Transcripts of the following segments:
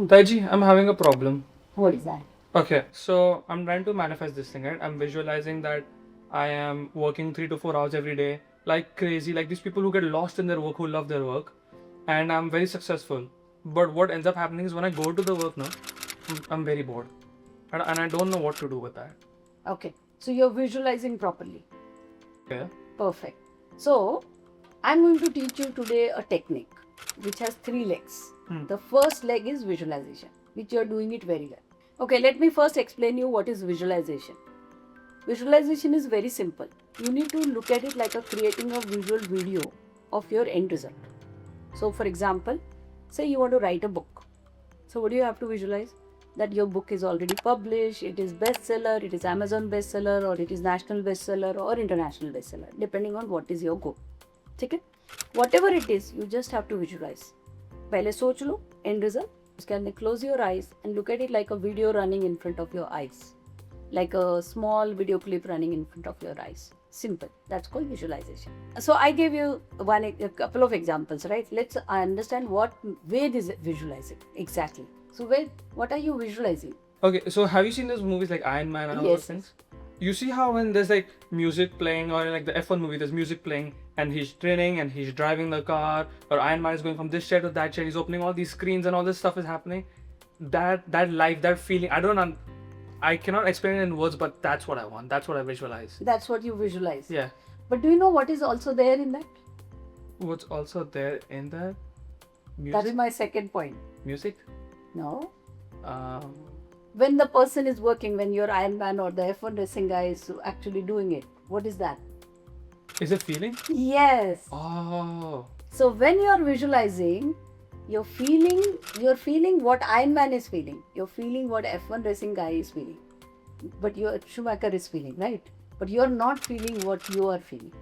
Taiji, I'm having a problem. What is that? Okay, so I'm trying to manifest this thing, right? I'm visualizing that I am working 3 to 4 hours every day, like crazy, like these people who get lost in their work, who love their work, and I'm very successful. But what ends up happening is when I go to the work now, I'm very bored, and I don't know what to do with that. Okay, so you're visualizing properly. Okay. Perfect. So, I'm going to teach you today a technique which has 3 legs. The first leg is visualization, which you're doing it very well. Okay, let me first explain you what is visualization. Visualization is very simple. You need to look at it like creating a visual video of your end result. So, for example, say you want to write a book. So, what do you have to visualize? That your book is already published, it is bestseller, it is Amazon bestseller, or it is national bestseller or international bestseller, depending on what is your goal. ठीक है? Whatever it is, you just have to visualize. पहले सोच लो end result. उसके अंदर close your eyes and look at it like a video running in front of your eyes, like a small video clip running in front of your eyes. Simple. That's called visualization. So I gave you a couple of examples, right? Let's understand what way this visualizing exactly. So what are you visualizing? Okay, so have you seen those movies like Iron Man and all those things? You see how when there's like music playing, or like the F1 movie, there's music playing and he's training and he's driving the car, or Iron Man is going from this shed to that shed, he's opening all these screens and all this stuff is happening. That life, that feeling, I cannot explain it in words, but that's what I want. That's what I visualize. That's what you visualize. Yeah. But do you know what is also there in that? What's also there in that? Music? That is my second point. Music? No. Um, When the person is working, when your Iron Man or the F1 racing guy is actually doing it, what is that? is it feeling? Yes. Oh. So when you are visualizing, you're feeling what Iron Man is feeling. You're feeling what F1 racing guy is feeling. But your Schumacher is feeling, right? But you're not feeling what you are feeling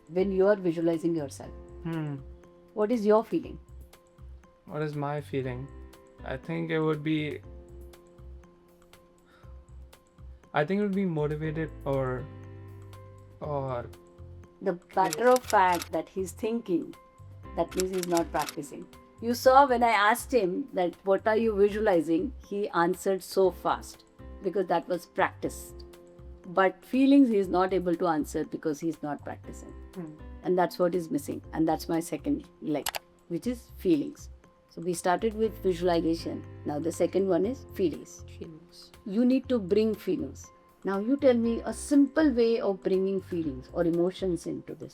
when you are visualizing yourself. What is your feeling? What is my feeling? I think it would be motivated or The matter of fact that he's thinking, that means he's not practicing. You saw when I asked him that what are you visualizing, he answered so fast because that was practiced. But feelings he is not able to answer because he's not practicing. And that's what is missing. And that's my second leg, which is feelings. So we started with visualization. Now the second one is feelings. You need to bring feelings. Now you tell me a simple way of bringing feelings or emotions into this.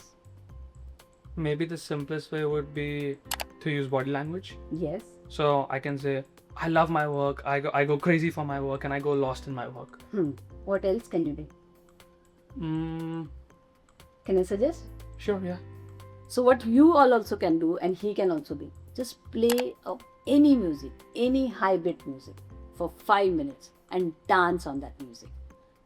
maybe the simplest way would be to use body language. Yes. So I can say, I love my work, I go crazy for my work, and I go lost in my work. What else can you do? Can I suggest? Sure, yeah. So what you all also can do, and he can also do, just play any music, any high beat music for 5 minutes and dance on that music.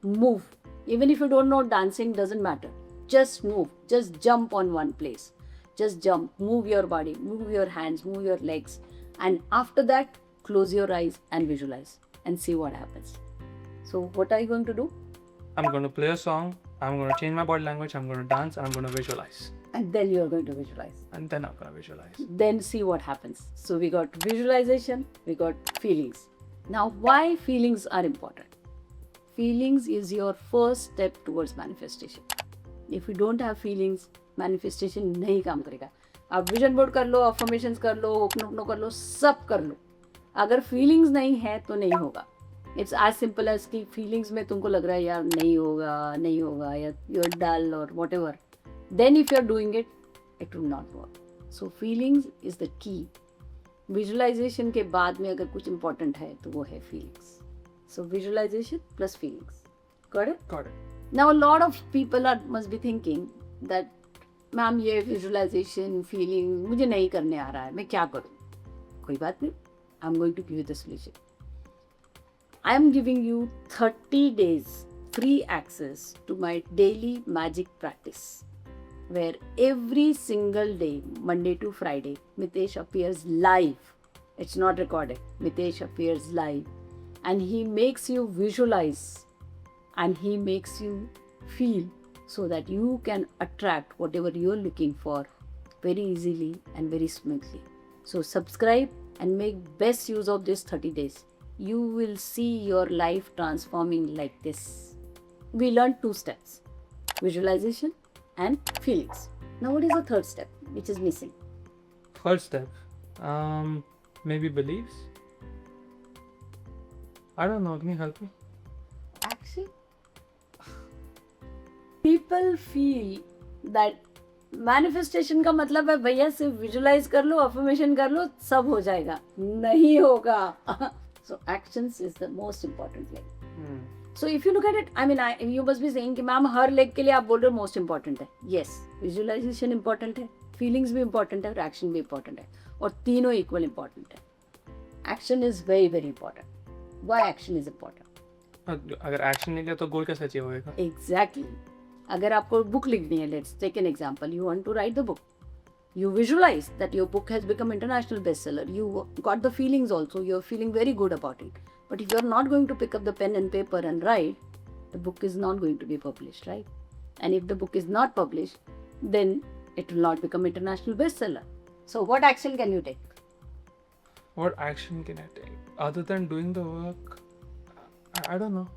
Move. Even if you don't know, dancing doesn't matter. Just move. Just jump on one place. Just jump. Move your body. Move your hands. Move your legs. And after that, close your eyes and visualize and see what happens. So what are you going to do? I'm going to play a song, I'm going to change my body language, I'm going to dance, and I'm going to visualize. And then you're going to visualize. And then I'm going to visualize. Then see what happens. So we got visualization, we got feelings. Now why feelings are important? Feelings is your first step towards manifestation. If you don't have feelings, manifestation नहीं काम करेगा. आप vision board कर लो, affirmations कर लो, open कर लो, सब कर लो. अगर फीलिंग्स नहीं है तो नहीं होगा. इट्स एज सिंपल एज कि फीलिंग्स में तुमको लग रहा है यार नहीं होगा या you are dull or whatever, then if you are doing it, it will not work. So feelings is the key. Visualisation के बाद में अगर कुछ इंपॉर्टेंट है तो वो है feelings. So visualisation plus feelings. Got it? Got it. Now lot of people must be thinking that ma'am ये विजुअलाइजेशन फीलिंग मुझे नहीं करने आ रहा है, मैं क्या करूँ? कोई बात नहीं, I am going to give you the solution. I am giving you 30 days free access to my daily magic practice, where every single day, Monday to Friday, Mitesh appears live. It's not recorded. Mitesh appears live and he makes you visualize and he makes you feel so that you can attract whatever you're looking for very easily and very smoothly. So subscribe and make best use of this 30 days. You will see your life transforming like this. We learned 2 steps, visualization and feelings. Now what is the third step which is missing? Third step, maybe beliefs. I don't know. Can you help me? Action. People feel that manifestation का मतलब है भैया सिर्फ visualise कर लो, affirmation कर लो, सब हो जाएगा. नहीं होगा. So actions is the most important leg. So if you look at it, I mean you must be saying कि मैम हर लेग के लिए आप बोल रहे हो मोस्ट इम्पोर्टेंट है. यस, विजुलाइजेशन इम्पोर्टेंट है, फीलिंग्स भी इम्पोर्टेंट है और एक्शन भी इम्पोर्टेंट है, और तीनों इक्वल इम्पोर्टेंट है. Action is very very important. Why action is important? अगर एक्शन नहीं लिया तो गोल कैसे अचीव होएगा? एग्जैक्टली. अगर आपको बुक लिखनी है, let's take an example, you want to write the book, you visualize that your book has become international bestseller, you got the feelings also, you're feeling very good about it, but if you're not going to pick up the pen and paper and write, the book is not going to be published, right? And if the book is not published, then it will not become international bestseller. So what action can you take? What action can I take other than doing the work? I don't know.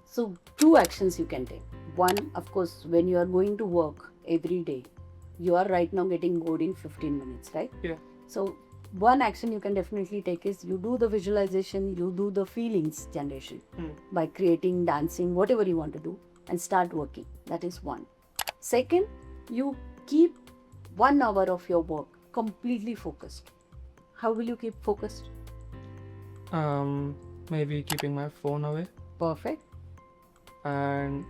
So 2 actions you can take. One, of course, when you are going to work every day, you are right now getting bored in 15 minutes, right? Yeah. So one action you can definitely take is you do the visualization, you do the feelings generation by creating, dancing, whatever you want to do, and start working. That is one. Second, you keep 1 hour of your work completely focused. How will you keep focused? Maybe keeping my phone away Perfect. and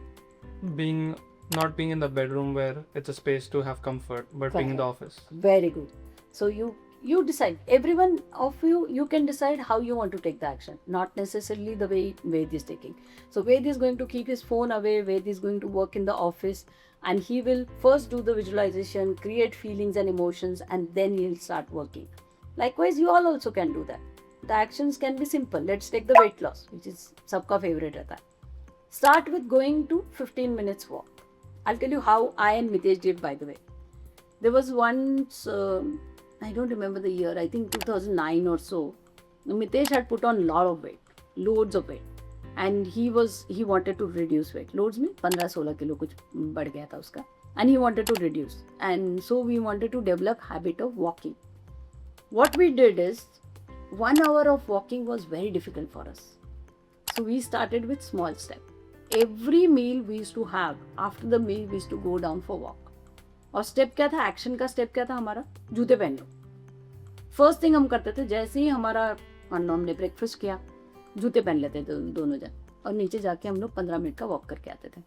not being in the bedroom where it's a space to have comfort, but being in the office. Very good. So you decide. Everyone of you can decide how you want to take the action, not necessarily the way Ved is taking. So Ved is going to keep his phone away. Ved is going to work in the office, and he will first do the visualization, create feelings and emotions, and then he'll start working. Likewise, you all also can do that. The actions can be simple. Let's take the weight loss, which is सबका favorite रहता है. Start with going to 15 minutes walk. I'll tell you how I and Mitesh did, by the way. There was once, I don't remember the year, I think 2009 or so. Mitesh had put on a lot of weight, loads of weight. And he wanted to reduce weight. Loads में 15-16 kilo कुछ बढ़ गया था उसका. And he wanted to reduce. And so we wanted to develop habit of walking. What we did is, 1 hour of walking was very difficult for us. So we started with small step. Every meal we used to have, after the meal we used to go down for walk. और step क्या था, action का step क्या था हमारा, जूते पहन लो. First thing हम करते थे, जैसे ही हमारा मान लो हमने ब्रेकफास्ट किया, जूते पहन लेते थे दोनों जन, और नीचे जाके हम लोग 15 मिनट का वॉक करके आते थे.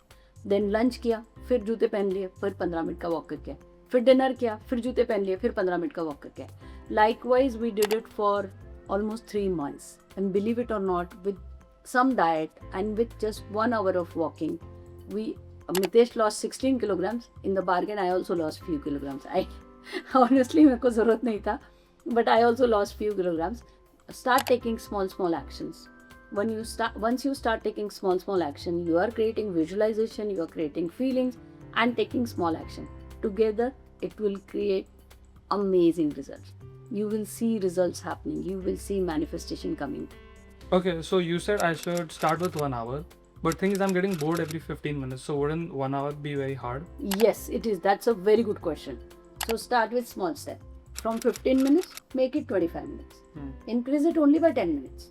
देन लंच किया, फिर जूते पहन लिए, फिर 15 मिनट का वॉक करके, फिर डिनर किया, फिर जूते पहन लिए, फिर 15 मिनट का वॉक करके. Likewise we did it for almost 3 months, and believe it or not, with some diet and with just 1 hour of walking, Mitesh lost 16 kilograms. In the bargain, I also lost few kilograms. I honestly मेरे को ज़रूरत नहीं था, but I also lost few kilograms. Start taking small actions. Once you start taking small action, you are creating visualization, you are creating feelings, and taking small action. Together, it will create amazing results. You will see results happening. You will see manifestation coming. Okay, so you said I should start with 1 hour, but thing is I'm getting bored every 15 minutes. So wouldn't 1 hour be very hard? Yes, it is. That's a very good question. So start with small step. From 15 minutes, make it 25 minutes. Increase it only by 10 minutes.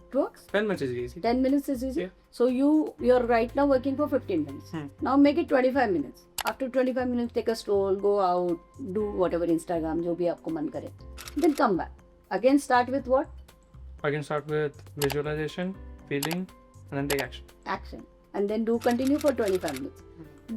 It works? 10 minutes is easy. 10 minutes is easy. Yeah. So you're right now working for 15 minutes. Now make it 25 minutes. After 25 minutes, take a stroll, go out, do whatever Instagram, जो भी आपको मन करे. Then come back. Again start with what? I can start with visualization, feeling, and then take action. Action. And then do continue for 25 minutes.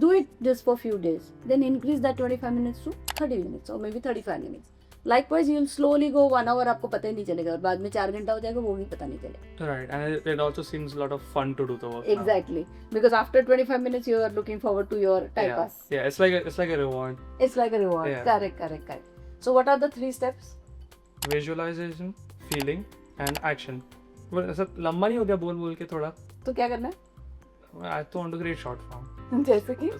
Do it just for few days. Then increase that 25 minutes to 30 minutes or maybe 35 minutes. Likewise, you'll slowly go 1 hour, आपको पता ही नहीं चलेगा, और बाद में 4 घंटा हो जाएगा, वो भी पता नहीं चलेगा. Right, and it also seems a lot of fun to do the work. Exactly, because after 25 minutes, you are looking forward to your time pass. Yeah, it's like a reward. It's like a reward. Yeah. Correct. So what are the 3 steps? Visualization, feeling, and action. But ऐसा लंबा नहीं हो गया बोल के थोड़ा? तो क्या करना है? I want to create short form. जैसे कि?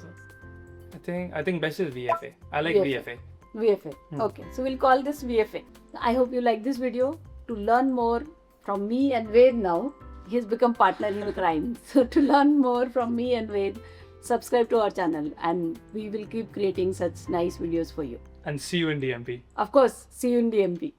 I think best is VFA. I like VFA. VFA. Okay, so we'll call this VFA. I hope you like this video. To learn more from me and Ved now, he's become partner in crime. So to learn more from me and Ved, subscribe to our channel and we will keep creating such nice videos for you. And see you in DMP. Of course, see you in DMP.